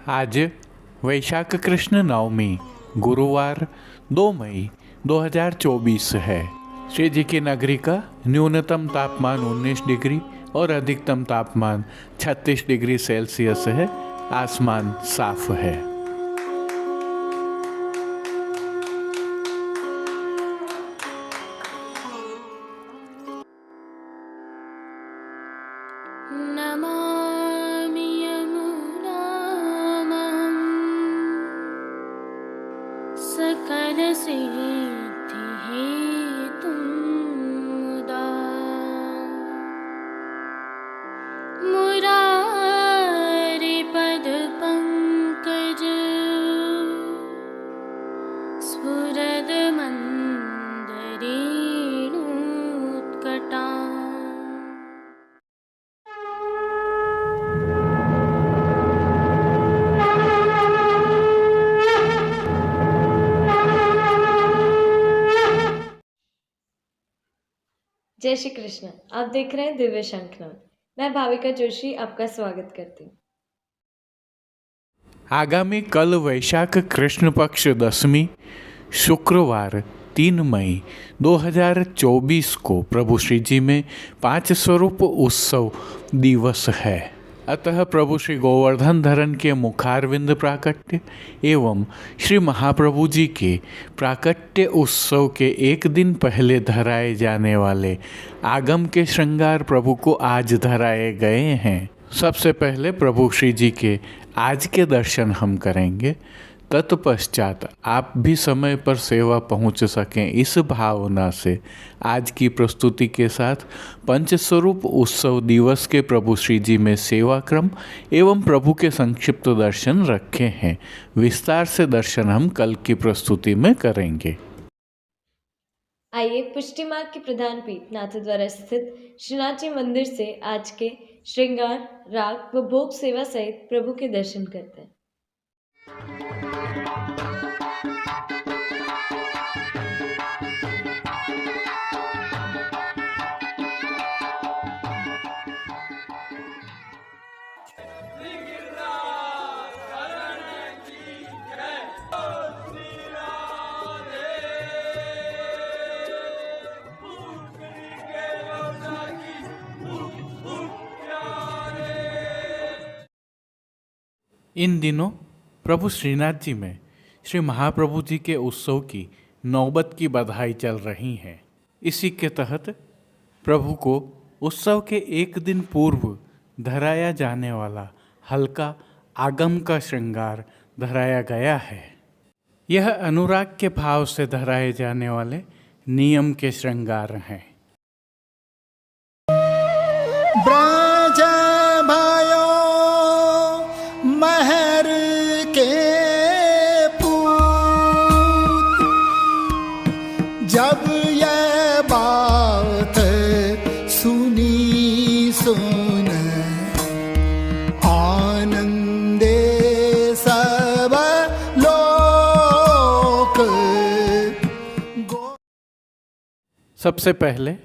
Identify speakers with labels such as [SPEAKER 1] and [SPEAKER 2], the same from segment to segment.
[SPEAKER 1] आज वैशाख कृष्ण नवमी गुरुवार 2 मई 2024 है। श्री जी की नगरी का न्यूनतम तापमान 19 डिग्री और अधिकतम तापमान 36 डिग्री सेल्सियस है। आसमान साफ है।
[SPEAKER 2] नमामि यमुनां सकलसिद्धिहेतुं मुदा मुरारिपदपङ्कज स्फुरदमन्दरेणुत्कटाम्।
[SPEAKER 3] जय श्री कृष्ण। आप देख रहे हैं दिव्य शंखनाद। मैं भाविका जोशी आपका स्वागत करती हूँ।
[SPEAKER 1] आगामी कल वैशाख कृष्ण पक्ष दशमी शुक्रवार 3 मई 2024 को प्रभु श्री जी में 5 स्वरूप उत्सव दिवस है। अतः प्रभु श्री गोवर्धन धरन के मुखारविंद प्राकट्य एवं श्री महाप्रभु जी के प्राकट्य उत्सव के एक दिन पहले धराए जाने वाले आगम के श्रृंगार प्रभु को आज धराए गए हैं। सबसे पहले प्रभु श्री जी के आज के दर्शन हम करेंगे। तत्पश्चात आप भी समय पर सेवा पहुंच सकें इस भावना से आज की प्रस्तुति के साथ पंचस्वरूप उत्सव दिवस के प्रभु श्री जी में सेवा क्रम एवं प्रभु के संक्षिप्त दर्शन रखे हैं। विस्तार से दर्शन हम कल की प्रस्तुति में करेंगे।
[SPEAKER 3] आइए पुष्टि मार्ग के प्रधान पीठ नाथद्वारा स्थित श्रीनाथ जी मंदिर से आज के श्रृंगार, राग व भोग सेवा सहित प्रभु के दर्शन करते हैं।
[SPEAKER 1] इन दिनों प्रभु श्रीनाथ जी में श्री महाप्रभु जी के उत्सव की नौबत की बधाई चल रही है। इसी के तहत प्रभु को उत्सव के एक दिन पूर्व धराया जाने वाला हल्का आगम का श्रृंगार धराया गया है। यह अनुराग के भाव से धराए जाने वाले नियम के श्रृंगार हैं।
[SPEAKER 4] महर के पूत जब ये बात सुनी सुन आनंदे सब लोक।
[SPEAKER 1] सबसे पहले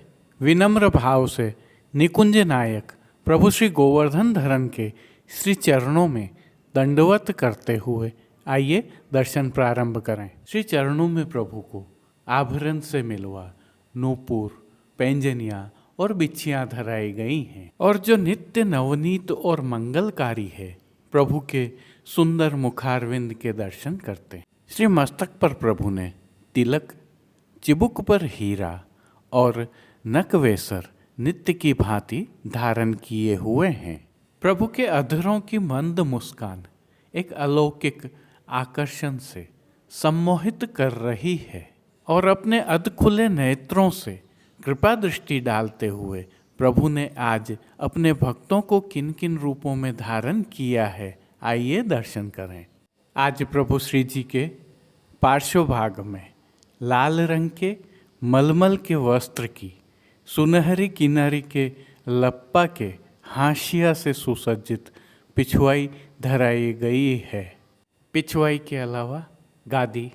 [SPEAKER 1] विनम्र भाव से निकुंज नायक प्रभु श्री गोवर्धन धरन के श्री चरणों में दंडवत करते हुए आइए दर्शन प्रारंभ करें। श्री चरणों में प्रभु को आभरण से मिलवा नूपुर, पैंजनियाँ और बिच्छियाँ धराई गई हैं और जो नित्य नवनीत और मंगलकारी है प्रभु के सुंदर मुखारविंद के दर्शन करते हैं। श्री मस्तक पर प्रभु ने तिलक, चिबुक पर हीरा और नकवेसर नित्य की भांति धारण किए हुए हैं। प्रभु के अधरों की मंद मुस्कान एक अलौकिक आकर्षण से सम्मोहित कर रही है और अपने अध खुले नेत्रों से कृपा दृष्टि डालते हुए प्रभु ने आज अपने भक्तों को किन किन रूपों में धारण किया है, आइए दर्शन करें। आज प्रभु श्री जी के पार्श्व भाग में लाल रंग के मलमल के वस्त्र की सुनहरी किनारी के लप्पा के हाशिया से सुसज्जित पिछवाई धराई गई है। पिछवाई के अलावा गादी,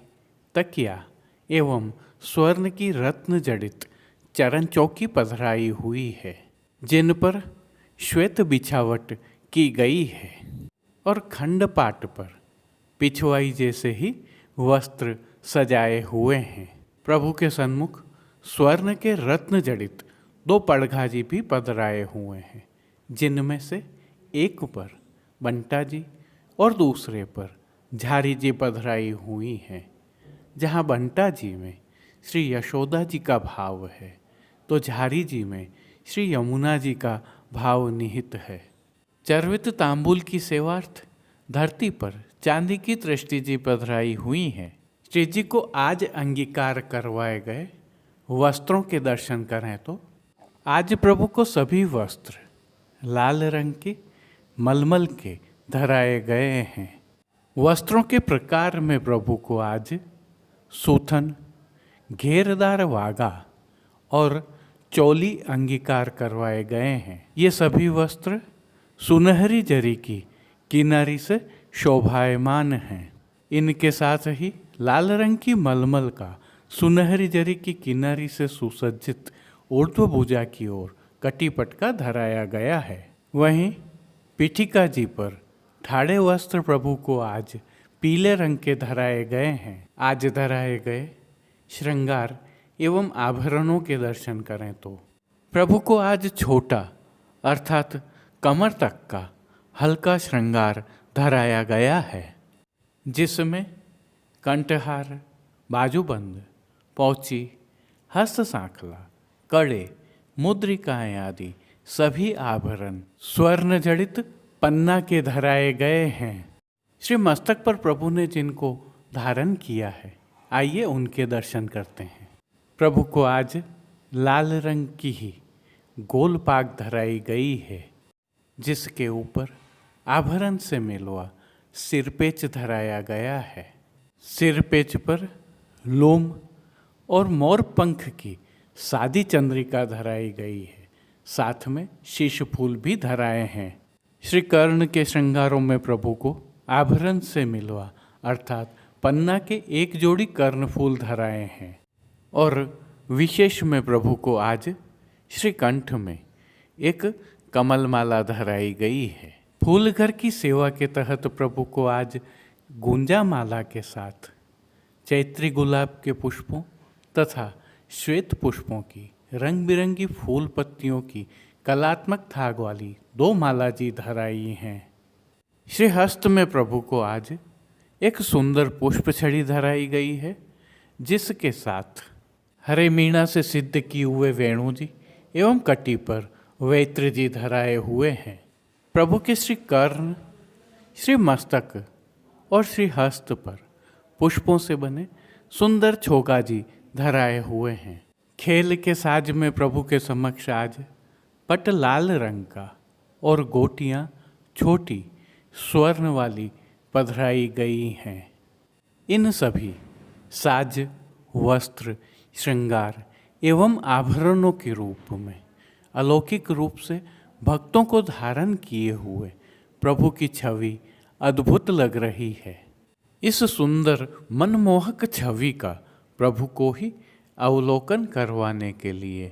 [SPEAKER 1] तकिया एवं स्वर्ण की रत्न जड़ित चरण चौकी पधराई हुई है जिन पर श्वेत बिछावट की गई है। और खंडपाट पर पिछवाई जैसे ही वस्त्र सजाए हुए हैं। प्रभु के सन्मुख स्वर्ण के रत्न जड़ित 2 पड़घा भी पधराए हुए हैं, जिनमें से एक पर बंटा जी और दूसरे पर झारी जी पधराई हुई हैं। जहाँ बंटा जी में श्री यशोदा जी का भाव है तो झारी जी में श्री यमुना जी का भाव निहित है। चर्वित तांबूल की सेवार्थ धरती पर चांदी की दृष्टि जी पधराई हुई है। श्री जी को आज अंगीकार करवाए गए वस्त्रों के दर्शन करें तो आज प्रभु को सभी वस्त्र लाल रंग के मलमल के धराए गए हैं। वस्त्रों के प्रकार में प्रभु को आज सूथन, घेरदार वागा और चोली अंगीकार करवाए गए हैं। ये सभी वस्त्र सुनहरी जरी की किनारी से शोभायमान हैं। इनके साथ ही लाल रंग की मलमल का सुनहरी जरी की किनारी से सुसज्जित ऊर्ध्व भुजा की ओर कटिपटका धराया गया है। वहीं पीठिका जी पर ठाड़े वस्त्र प्रभु को आज पीले रंग के धराए गए हैं। आज धराए गए श्रृंगार एवं आभरणों के दर्शन करें तो प्रभु को आज छोटा अर्थात कमर तक का हल्का श्रृंगार धराया गया है, जिसमें कंठहार, बाजूबंद, पौची, हस्त सांखला, कड़े, मुद्रिकाएं आदि सभी आभरण स्वर्ण जड़ित पन्ना के धराए गए हैं। श्री मस्तक पर प्रभु ने जिनको धारण किया है, आइए उनके दर्शन करते हैं। प्रभु को आज लाल रंग की ही गोल पाग धराई गई है, जिसके ऊपर आभरण से मिलवा सिरपेच धराया गया है। सिरपेच पर लोम और मोर पंख की सादी चंद्रिका धराई गई है, साथ में शीश फूल भी धराए हैं। श्री कर्ण के श्रृंगारों में प्रभु को आभरण से मिलवा अर्थात पन्ना के एक जोड़ी कर्ण फूल धराए हैं और विशेष में प्रभु को आज श्री कंठ में एक कमलमाला धराई गई है। फूल घर की सेवा के तहत प्रभु को आज गुंजा माला के साथ चैत्री गुलाब के पुष्पों तथा श्वेत पुष्पों की रंग बिरंगी फूल पत्तियों की कलात्मक थाग वाली 2 माला जी धराई हैं। श्री हस्त में प्रभु को आज एक सुंदर पुष्प छड़ी धराई गई है, जिसके साथ हरे मीणा से सिद्ध किए हुए वेणु जी एवं कटी पर वैत्र जी धराए हुए हैं। प्रभु के श्री कर्ण, श्री मस्तक और श्री हस्त पर पुष्पों से बने सुंदर छोगा जी धराए हुए हैं। खेल के साज में प्रभु के समक्ष आज पट लाल रंग का और गोटियां छोटी स्वर्ण वाली पधराई गई हैं। इन सभी साज, वस्त्र, श्रृंगार एवं आभरणों के रूप में अलौकिक रूप से भक्तों को धारण किए हुए प्रभु की छवि अद्भुत लग रही है। इस सुंदर मनमोहक छवि का प्रभु को ही अवलोकन करवाने के लिए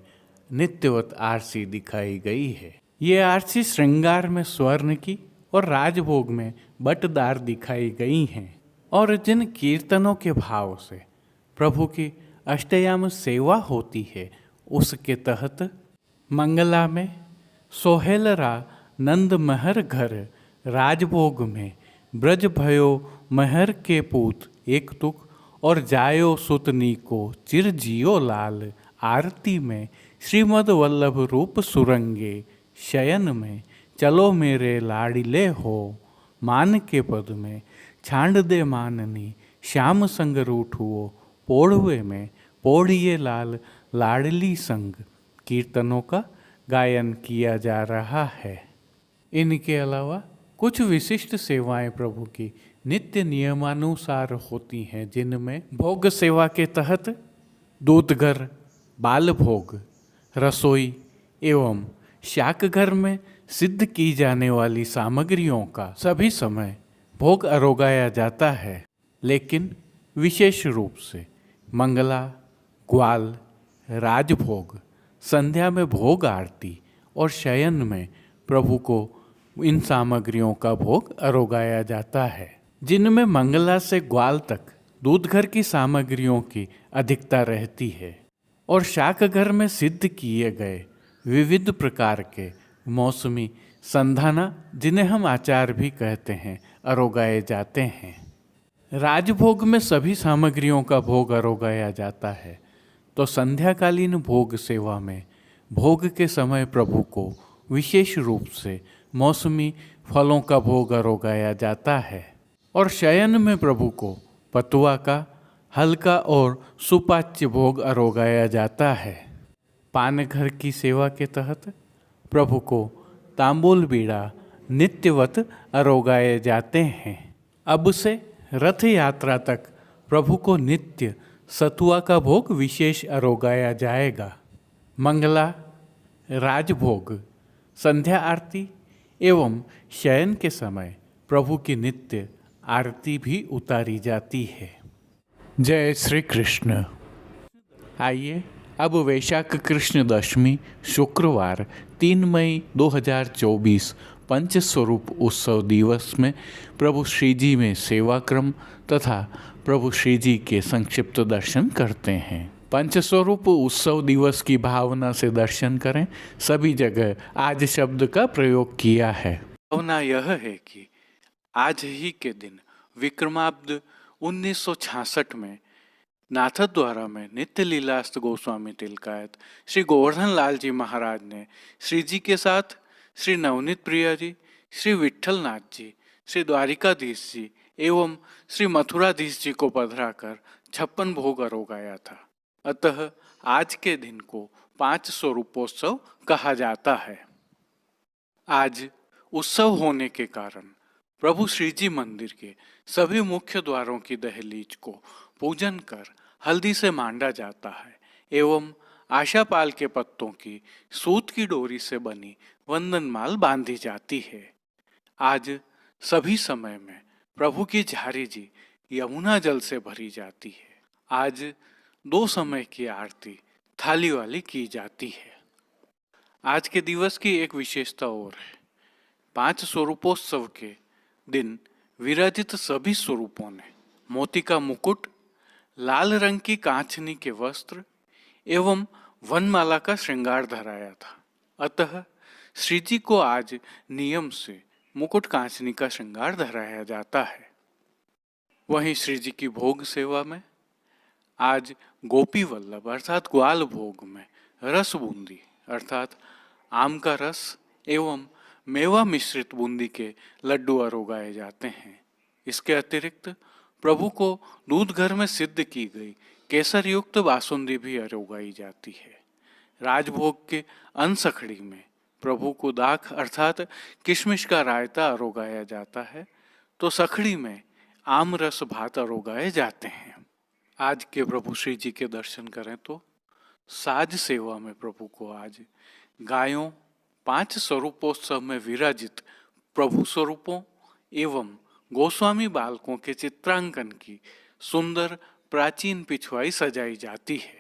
[SPEAKER 1] नित्यवत आरसी दिखाई गई है। ये आरसी श्रृंगार में स्वर्ण की और राजभोग में बटदार दिखाई गई हैं और जिन कीर्तनों के भाव से प्रभु की अष्टयाम सेवा होती है, उसके तहत मंगला में सोहेलरा नंद महर घर राजभोग में ब्रज भयो महर के पूत एक तुक और जायो सुतनी को चिर जियो लाल आरती में श्रीमद वल्लभ रूप सुरंगे शयन में चलो मेरे लाडिले हो मान के पद में छांड दे माननी श्याम संग रूठुओ पोढ़वे में पोढ़िए लाल लाडली संग कीर्तनों का गायन किया जा रहा है। इनके अलावा कुछ विशिष्ट सेवाएं प्रभु की नित्य नियमानुसार होती हैं, जिनमें भोग सेवा के तहत दूधघर, बाल भोग, रसोई एवं शाक घर में सिद्ध की जाने वाली सामग्रियों का सभी समय भोग अरोगाया जाता है, लेकिन विशेष रूप से मंगला, ग्वाल, राजभोग, संध्या में भोग आरती और शयन में प्रभु को इन सामग्रियों का भोग अरोगाया जाता है, जिनमें मंगला से ग्वाल तक दूध घर की सामग्रियों की अधिकता रहती है और शाक घर में सिद्ध किए गए विविध प्रकार के मौसमी संधाना, जिन्हें हम आचार भी कहते हैं, अरोगाए जाते हैं। राजभोग में सभी सामग्रियों का भोग अरोगाया जाता है, तो संध्याकालीन भोग सेवा में भोग के समय प्रभु को विशेष रूप से मौसमी फलों का भोग अरोगाया जाता है और शयन में प्रभु को पतुआ का हल्का और सुपाच्य भोग अरोगाया जाता है। पानघर की सेवा के तहत प्रभु को तांबूल बीड़ा नित्यवत अरोगाए जाते हैं। अब से रथ यात्रा तक प्रभु को नित्य सतुआ का भोग विशेष अरोगाया जाएगा। मंगला, राजभोग, संध्या आरती एवं शयन के समय प्रभु की नित्य आरती भी उतारी जाती है। जय श्री कृष्ण। आइए अब वैशाख कृष्ण दशमी शुक्रवार 3 मई 2024 पंचस्वरूप उत्सव दिवस में प्रभु श्री जी में सेवाक्रम तथा प्रभु श्री जी के संक्षिप्त दर्शन करते हैं। पंचस्वरूप उत्सव दिवस की भावना से दर्शन करें। सभी जगह आज शब्द का प्रयोग किया है। भावना यह है कि आज ही के दिन विक्रमाब्द 1966 में नाथद्वारा में नित्य लीलास्त गोस्वामी तिलकायत श्री गोवर्धन लाल जी महाराज ने श्री जी के साथ श्री नवनीत प्रिया जी, श्री विट्ठल नाथ जी, श्री द्वारिकाधीश जी एवं श्री मथुराधीश जी को पधराकर 56 भोग अरोगाया था। अतः आज के दिन को 5 स्वरूपोत्सव कहा जाता है। आज उत्सव होने के कारण प्रभु श्री जी मंदिर के सभी मुख्य द्वारों की दहलीज को पूजन कर हल्दी से मांडा जाता है एवं आशापाल के पत्तों की सूत की डोरी से बनी वंदनमाल बांधी जाती है। आज सभी समय में प्रभु की झारी जी यमुना जल से भरी जाती है। आज 2 समय की आरती थाली वाली की जाती है। आज के दिवस की एक विशेषता और है। 5 स्वरूपोत्सव के दिन विराजित सभी स्वरूपों ने मोती का मुकुट, लाल रंग की कांचनी के वस्त्र एवं वनमाला का श्रृंगार धराया था। अतः श्री जी को आज नियम से मुकुट कांचनी का श्रृंगार धराया जाता है। वहीं श्री जी की भोग सेवा में आज गोपी वल्लभ अर्थात ग्वाल भोग में रस बूंदी अर्थात आम का रस एवं मेवा मिश्रित बूंदी के लड्डू अरोगाए जाते हैं। इसके अतिरिक्त प्रभु को दूध घर में सिद्ध की गई केसर युक्त बासुंदी भी अरोगाई जाती है। राजभोग के अनसखड़ी में प्रभु को दाख अर्थात किशमिश का रायता अरोगाया जाता है, तो सखड़ी में आम रस भात अरोगाए जाते हैं। आज के प्रभु श्री जी के दर्शन करें तो साज सेवा में प्रभु को आज गायों, 5 स्वरूपोत्सव में विराजित प्रभु स्वरूपों एवं गोस्वामी बालकों के चित्रांकन की सुंदर प्राचीन पिछवाई सजाई जाती है।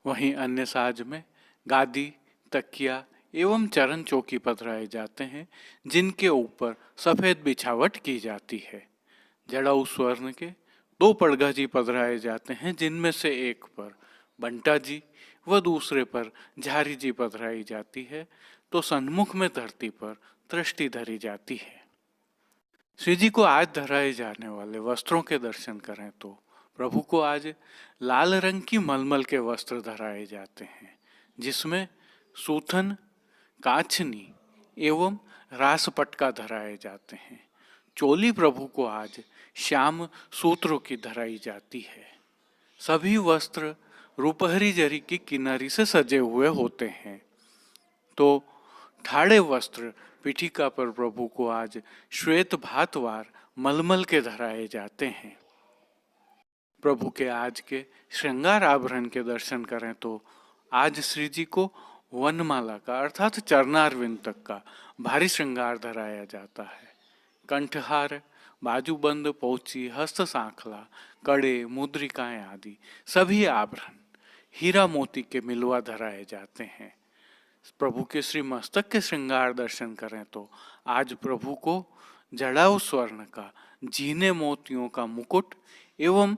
[SPEAKER 1] वहीं अन्य साज में गादी, तकिया एवं चरण चौकी पधराए जाते हैं, जिनके ऊपर सफेद बिछावट की जाती है। जड़ाऊ स्वर्ण के 2 पड़गा जी पधराए जाते हैं, जिनमें से एक पर बंटा जी व दूसरे पर झारी जी पधराई जाती है, तो सन्मुख में धरती पर दृष्टि धरी जाती है। श्री जी को आज धराए जाने वाले वस्त्रों के दर्शन करें तो प्रभु को आज लाल रंग की मलमल के वस्त्र धराए जाते हैं, जिसमें सूथन, काछनी एवं रास पटका धराए जाते हैं। चोली प्रभु को आज श्याम सूत्रों की धराई जाती है। सभी वस्त्र रुपहरी जरी की किनारी से सजे हुए होते हैं, तो ठाड़े वस्त्र पीठिका पर प्रभु को आज श्वेत भातवार मलमल के धराए जाते हैं। प्रभु के आज के श्रृंगार आभरण के दर्शन करें तो आज श्री जी को वनमाला का अर्थात चरणारविंद तक का भारी श्रृंगार धराया जाता है। कंठहार, बाजूबंद, पोची, हस्त सांखला, कड़े, मुद्रिकाएं आदि सभी आभरण हीरा मोती के मिलवा धराए जाते हैं। प्रभु के श्री मस्तक के श्रृंगार दर्शन करें तो आज प्रभु को जड़ाऊ स्वर्ण का जीने मोतियों का मुकुट एवं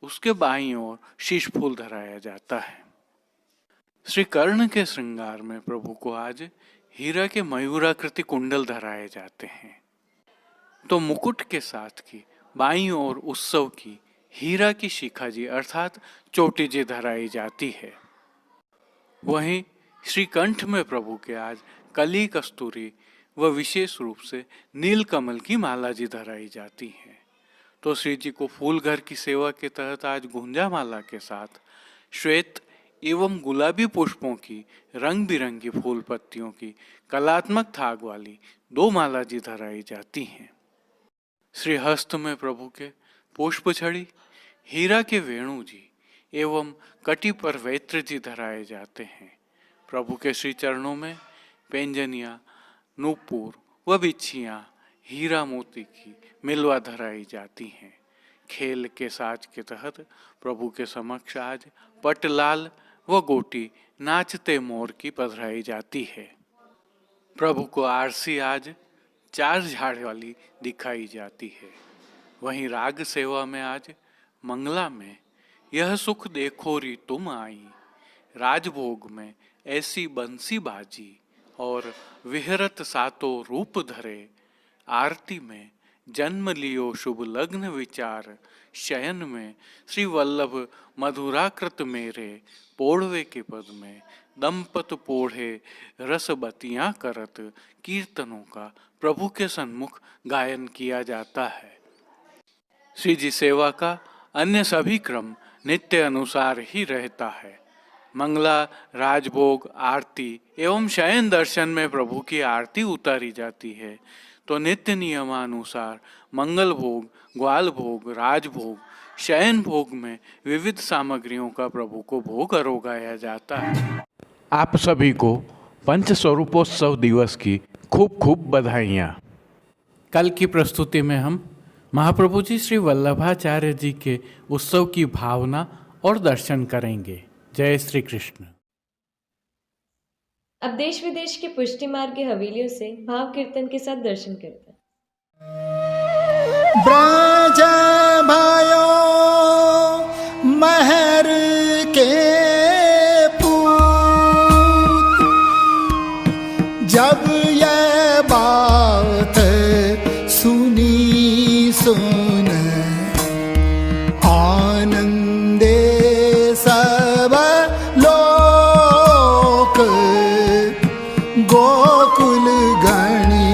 [SPEAKER 1] उसके बाईं ओर शीश फूल धराया जाता है। श्री कर्ण के श्रृंगार में प्रभु को आज हीरा के मयूराकृति कुंडल धराए जाते हैं। तो मुकुट के साथ की बाईं ओर उत्सव की हीरा की शिखाजी अर्थात चोटीजी धराई जाती है। वहीं श्रीकंठ में प्रभु के आज कली कस्तूरी व विशेष रूप से नील कमल की माला जी धराई जाती है। तो श्री जी को फूल घर की सेवा के तहत आज गुंजा माला के साथ श्वेत एवं गुलाबी पुष्पों की रंग बिरंगी फूल पत्तियों की कलात्मक थाग वाली 2 माला जी धराई जाती हैं। श्री हस्त में प्रभु के पुष्प छड़ी, हीरा के वेणु जी एवं कटी पर वैत्र जी धराए जाते हैं। प्रभु के श्री चरणों में पैंजनिया, नूपुर व बिच्छियाँ हीरा मोती की मिलवा धराई जाती हैं। खेल के साज के तहत प्रभु के समक्ष आज पटलाल व गोटी नाचते मोर की पधराई जाती है। प्रभु को आरसी आज 4 झाड़ वाली दिखाई जाती है। वहीं राग सेवा में आज मंगला में यह सुख देखो री तुम आई, राजभोग में ऐसी बंसी बाजी और विहरत सातो रूप धरे, आरती में जन्म लियो शुभ लग्न विचार, शयन में श्री वल्लभ मधुराकृत मेरे, पोढ़वे के पद में दंपत पोढ़े रसबतियाँ करत, कीर्तनों का प्रभु के सन्मुख गायन किया जाता है। श्री जी सेवा का अन्य सभी क्रम नित्य अनुसार ही रहता है। मंगला, राजभोग, आरती एवं शयन दर्शन में प्रभु की आरती उतारी जाती है। तो नित्य नियमानुसार मंगल भोग, ग्वाल भोग, राजभोग, शयन भोग में विविध सामग्रियों का प्रभु को भोग अरोगाया जाता है।
[SPEAKER 5] आप सभी को पंच स्वरूपोत्सव दिवस की खूब खूब बधाइयाँ।
[SPEAKER 1] कल की प्रस्तुति में हम महाप्रभु जी श्री वल्लभाचार्य जी के उत्सव की भावना और दर्शन करेंगे। जय श्री कृष्ण।
[SPEAKER 3] अब देश विदेश के पुष्टि मार्ग की हवेलियों से भाव कीर्तन के साथ दर्शन करते हैं।
[SPEAKER 4] ब्रज भयो महर के पूत, जब ये बात सुनी सुन आनंदे सब लोक, गोकुल गणी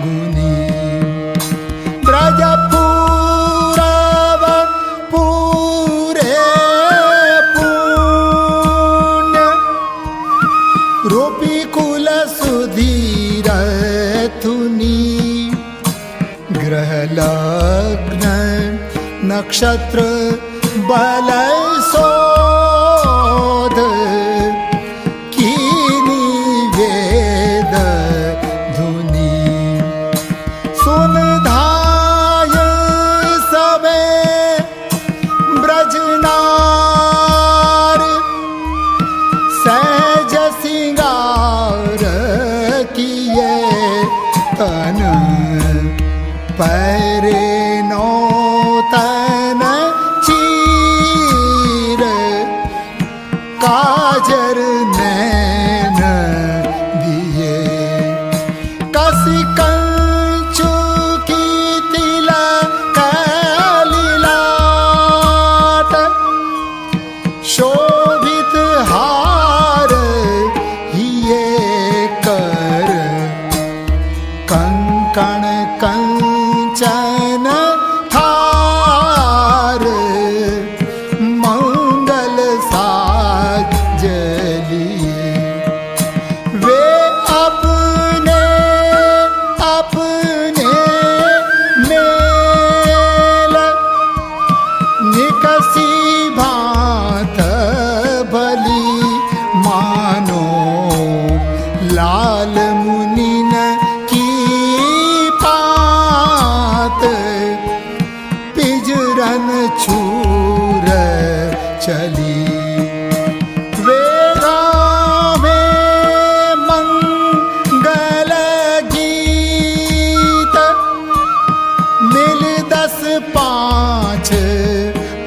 [SPEAKER 4] गुनी, ब्रज पूरव पूरे पुण्य, रूपी कुल सुधीर थुनी, ग्रह लग्न नक्षत्र बल शोध, कीनी वेद धुनी, सुन धाय सबे ब्रजनार, सहज सिंगार किए तन, पैरे नौतन चीर, काजर नैन दिए, कसी कंचु की तिलक लीलाट, शोभित हार हिये कर, कंकण कंचन थार, मंगल साजलिए, वे अपने अपने मेल, निकसी भांत भली मानो, लाल मुनिन की पात, पिजरन छूर चली, वे गावे मिल 10-5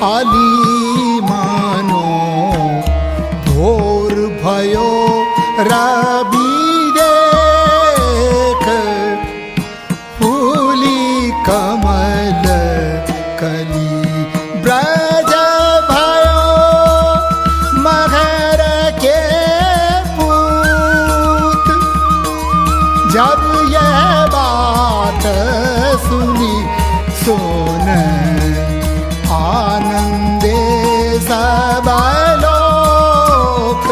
[SPEAKER 4] आली मानो भोर भयो रवि देख फूली कमल कली ब्रज भयो मगर के पूत। जब यह बात सुनी सोन आनंदे सब लोक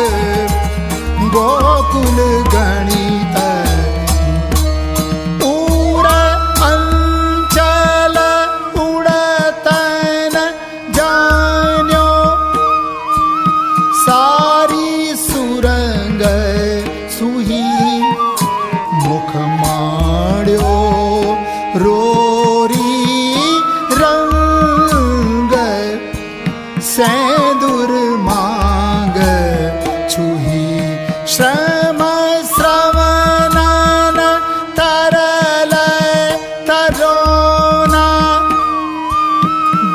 [SPEAKER 4] गोकुल गणित उड़ अंचल उड़तन जान्यो सारी सुरंग सुही मुख माड्यो रोरी रंग सैदुर मांग छुही श्रम श्रवणन तरल तरोना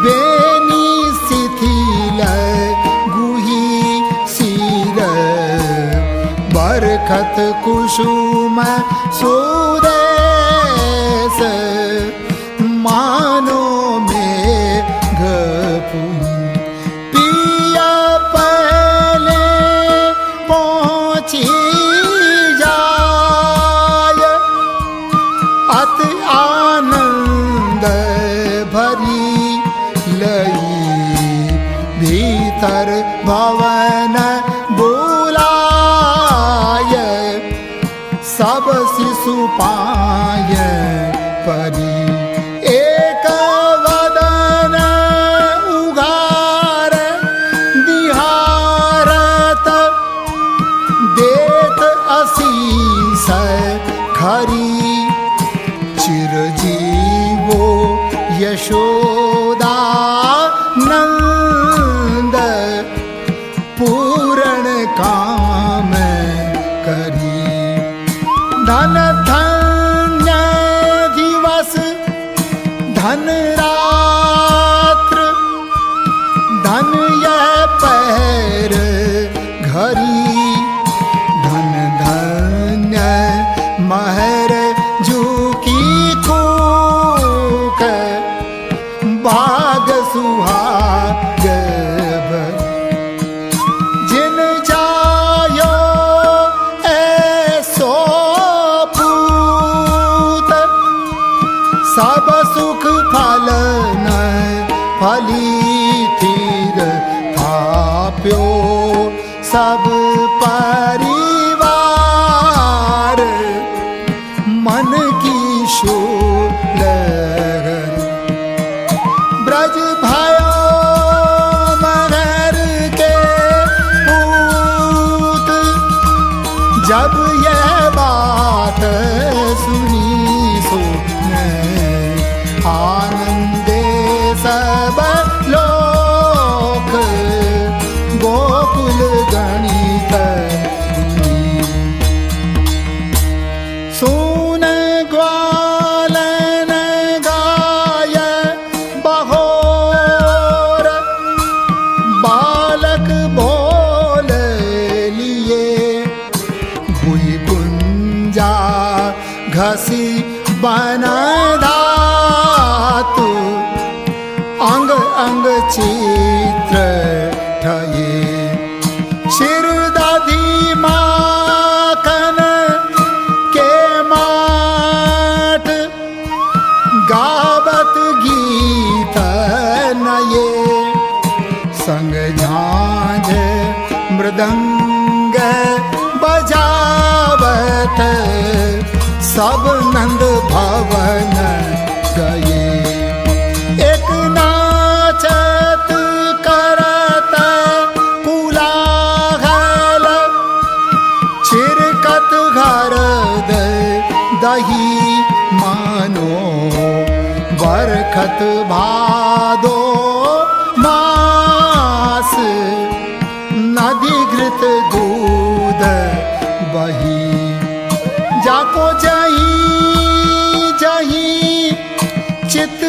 [SPEAKER 4] बेनी शिथिल गुही सिर बरखत कुसुम सुदेश मानो में पिया पहले पहुँची जाय अति आनंद भरी लई भीतर भवन बुलाय सब शिशु पाय परी एक वदन उघार दिहारत देत असीस खरी चिरजीवो यशोदा नंद पूर्ण काम करी धन धन्य दिवस धन रात्र धन यह पैर घरी धन धन्य महर झुकी कूक भाग सुहाग जिन जायो ऐसो पूत सब सुख फल न फली थीर थाप्यो सब परिवार मन की शूल ब्रज भयो मगर के पूत। जब यह बात सुनी सुने आनंदे सब लोक गोकुल गणित सुन ग्वालन गाय बहोर बालक बोल लिए भुई गुंजा घसी बन धातु अंग अंग चित्र ठये शिर दादी माखन के माठ गावत गीत नये संग झांझ मृदंग बजावत सब नंद भवन गए एक नाचत करत कुलाहल छिरकत घर दही मानो बरखत भादो मास नदी घृत दूध बही जाको जही जही चित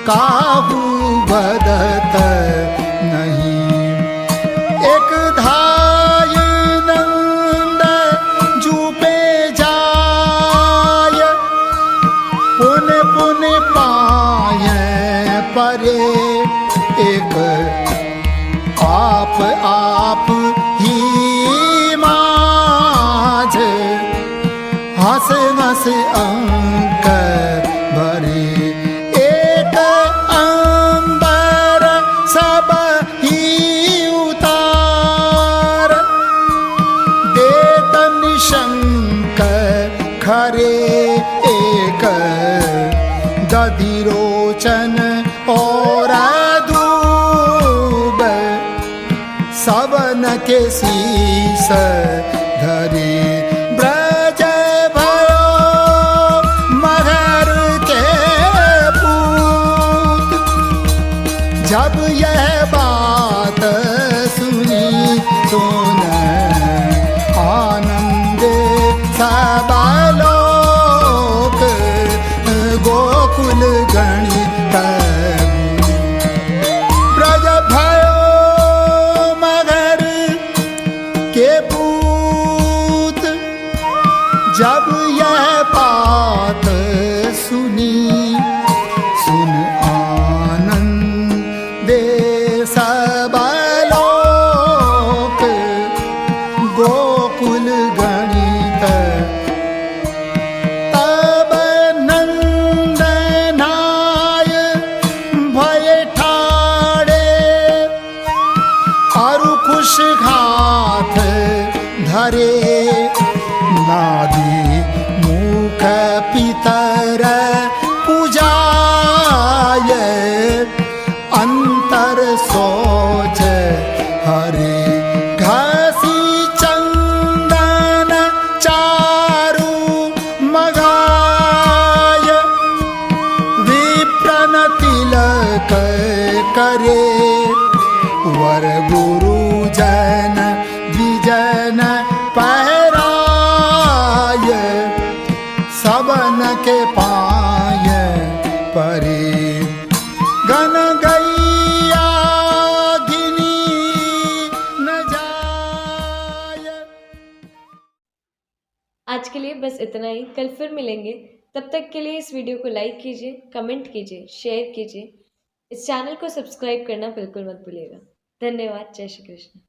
[SPEAKER 4] काहू बदत नहीं। एक धाय नंद जूपे जाय, पुन पुन पाय परे। एक आप ही माझ, हंस हंस अंक भरे। एक अंबर सब ही उतार, देत निशंक खरे। एक दधिरोचन और दूब, सबन के शीस धरे। ब्रज भयो मगर के पूत, जब यह बात सुनी सुन आनंदे सब लोक। गोकुल गणित ब्रज भयो मगर के पूत, जब यह बात सुनी सुन आनंदे सब लोक। गोकुल गणित तब नंदनाय भय ठाड़े, अरु खुश घात धरे। नादी मुख पितर पूजाय, अंतर सोच हरे। घसी चंदन चारु मगाय, विप्रन तिलक करे। वर गुरु जन विजन पहराय, सबन के पाय परे। गन गैया गिनी न जाय।
[SPEAKER 3] आज के लिए बस इतना ही। कल फिर मिलेंगे, तब तक के लिए इस वीडियो को लाइक कीजिए, कमेंट कीजिए, शेयर कीजिए। इस चैनल को सब्सक्राइब करना बिल्कुल मत भूलिएगा। धन्यवाद। जय श्री कृष्ण।